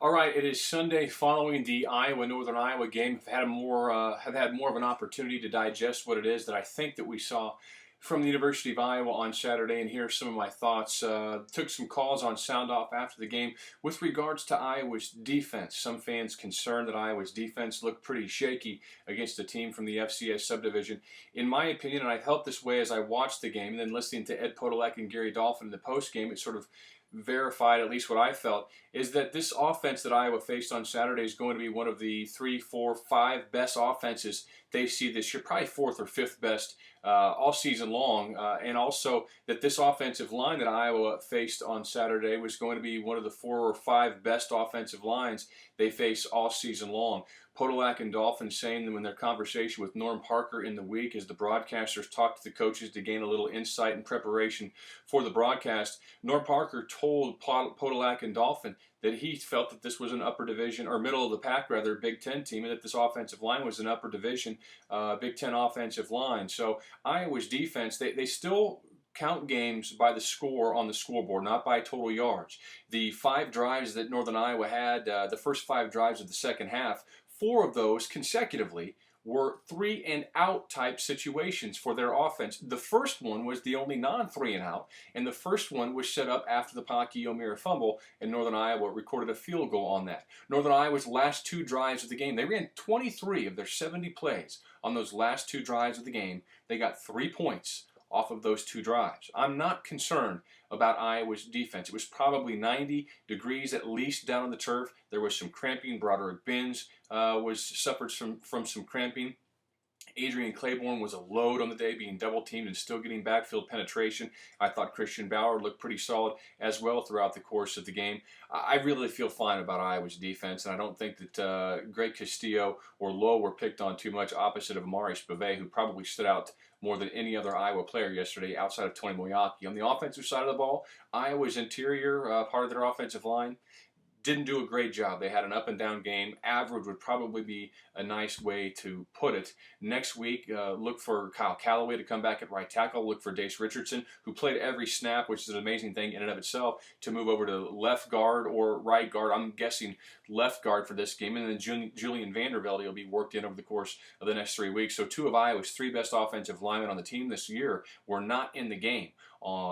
All right, it is Sunday following the Northern Iowa game. Have had more of an opportunity to digest what it is that I think that we saw from the University of Iowa on Saturday, and here are some of my thoughts. Took some calls on Sound Off after the game with regards to Iowa's defense. Some fans concerned that Iowa's defense looked pretty shaky against a team from the FCS subdivision. In my opinion, and I felt this way as I watched the game, and then listening to Ed Podolak and Gary Dolphin in the post game, it sort of verified at least what I felt, is that this offense that Iowa faced on Saturday is going to be one of the 3, 4, 5 best offenses they see this year, probably 4th or 5th best all season long, and also that this offensive line that Iowa faced on Saturday was going to be one of the 4 or 5 best offensive lines they face all season long. Podolak and Dolphin saying them in their conversation with Norm Parker in the week as the broadcasters talked to the coaches to gain a little insight and preparation for the broadcast. Norm Parker told Podolak and Dolphin that he felt that this was an upper division, or middle of the pack rather, Big Ten team, and that this offensive line was an upper division Big Ten offensive line. So Iowa's defense, they still count games by the score on the scoreboard, not by total yards. The 5 drives that Northern Iowa had, the first 5 drives of the second half, 4 of those consecutively were 3-and-out type situations for their offense. The first one was the only non-3-and-out, and the first one was set up after the Paki-O'Meara fumble, and Northern Iowa recorded a field goal on that. Northern Iowa's last 2 drives of the game, they ran 23 of their 70 plays on those last 2 drives of the game. They got 3 points off of those 2 drives. I'm not concerned about Iowa's defense. It was probably 90 degrees at least down on the turf. There was some cramping. Broderick Binns suffered from some cramping. Adrian Claiborne was a load on the day, being double teamed and still getting backfield penetration. I thought Christian Bauer looked pretty solid as well throughout the course of the game. I really feel fine about Iowa's defense, and I don't think that Greg Castillo or Lowe were picked on too much, opposite of Amari Spivey, who probably stood out more than any other Iowa player yesterday outside of Tony Moyaki. On the offensive side of the ball, Iowa's interior, part of their offensive line, didn't do a great job. They had an up-and-down game. Average would probably be a nice way to put it. Next week, look for Kyle Callaway to come back at right tackle. Look for Dace Richardson, who played every snap, which is an amazing thing in and of itself, to move over to left guard or right guard. I'm guessing left guard for this game. And then Julian Vandervelde will be worked in over the course of the next 3 weeks. So 2 of Iowa's 3 best offensive linemen on the team this year were not in the game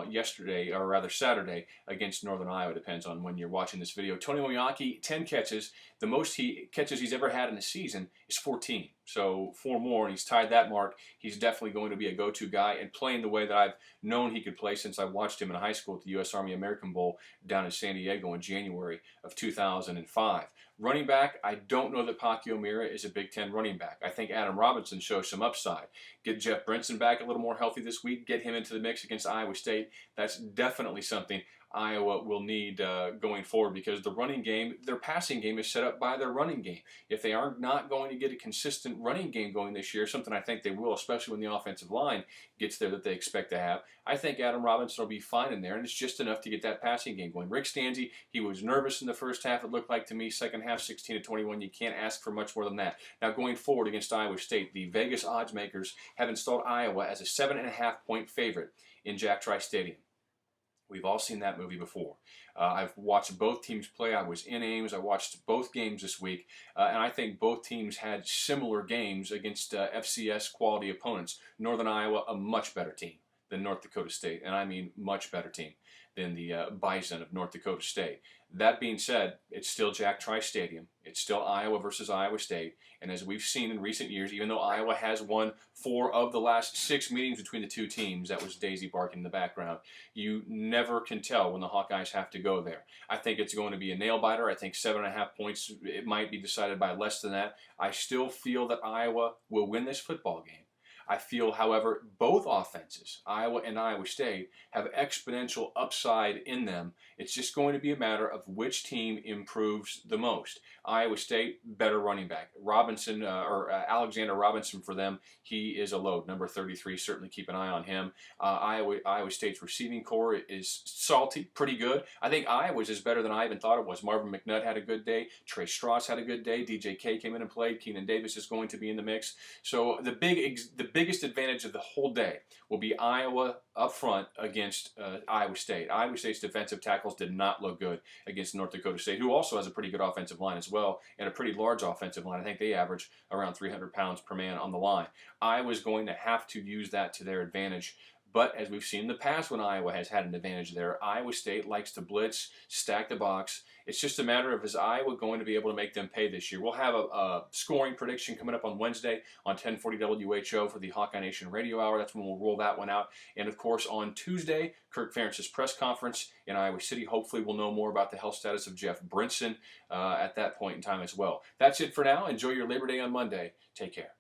yesterday, or rather Saturday, against Northern Iowa. Depends on when you're watching this video. Tony Moyaki, 10 catches. The most catches he's ever had in a season is 14. So 4 more, and he's tied that mark. He's definitely going to be a go-to guy and playing the way that I've known he could play since I watched him in high school at the U.S. Army American Bowl down in San Diego in January of 2005. Running back, I don't know that Paki-O'Meara is a Big Ten running back. I think Adam Robinson shows some upside. Get Jeff Brinson back a little more healthy this week. Get him into the mix against Iowa State. That's definitely something Iowa will need going forward, because the running game, their passing game is set up by their running game. If they are not going to get a consistent running game going this year, something I think they will, especially when the offensive line gets there that they expect to have, I think Adam Robinson will be fine in there, and it's just enough to get that passing game going. Rick Stanzi, he was nervous in the first half, it looked like to me. Second half, 16-21, you can't ask for much more than that. Now going forward against Iowa State, the Vegas odds makers have installed Iowa as a 7.5-point favorite in Jack Trice Stadium. We've all seen that movie before. I've watched both teams play. I was in Ames. I watched both games this week, and I think both teams had similar games against FCS quality opponents. Northern Iowa, a much better team than North Dakota State, and I mean much better team than the Bison of North Dakota State. That being said, it's still Jack Trice Stadium. It's still Iowa versus Iowa State. And as we've seen in recent years, even though Iowa has won 4 of the last 6 meetings between the 2 teams, that was Daisy barking in the background, you never can tell when the Hawkeyes have to go there. I think it's going to be a nail-biter. I think 7.5 points, it might be decided by less than that. I still feel that Iowa will win this football game. I feel, however, both offenses, Iowa and Iowa State, have exponential upside in them. It's just going to be a matter of which team improves the most. Iowa State, better running back. Robinson, Alexander Robinson for them, he is a load. Number 33, certainly keep an eye on him. Iowa State's receiving core is salty, pretty good. I think Iowa's is better than I even thought it was. Marvin McNutt had a good day. Trey Strauss had a good day. DJK came in and played. Keenan Davis is going to be in the mix. So the big biggest advantage of the whole day will be Iowa up front against Iowa State. Iowa State's defensive tackles did not look good against North Dakota State, who also has a pretty good offensive line as well, and a pretty large offensive line. I think they average around 300 pounds per man on the line. Iowa's going to have to use that to their advantage. But as we've seen in the past when Iowa has had an advantage there, Iowa State likes to blitz, stack the box. It's just a matter of, is Iowa going to be able to make them pay this year? We'll have a scoring prediction coming up on Wednesday on 1040 WHO for the Hawkeye Nation Radio Hour. That's when we'll roll that one out. And, of course, on Tuesday, Kirk Ferentz's press conference in Iowa City. Hopefully we'll know more about the health status of Jeff Brinson at that point in time as well. That's it for now. Enjoy your Labor Day on Monday. Take care.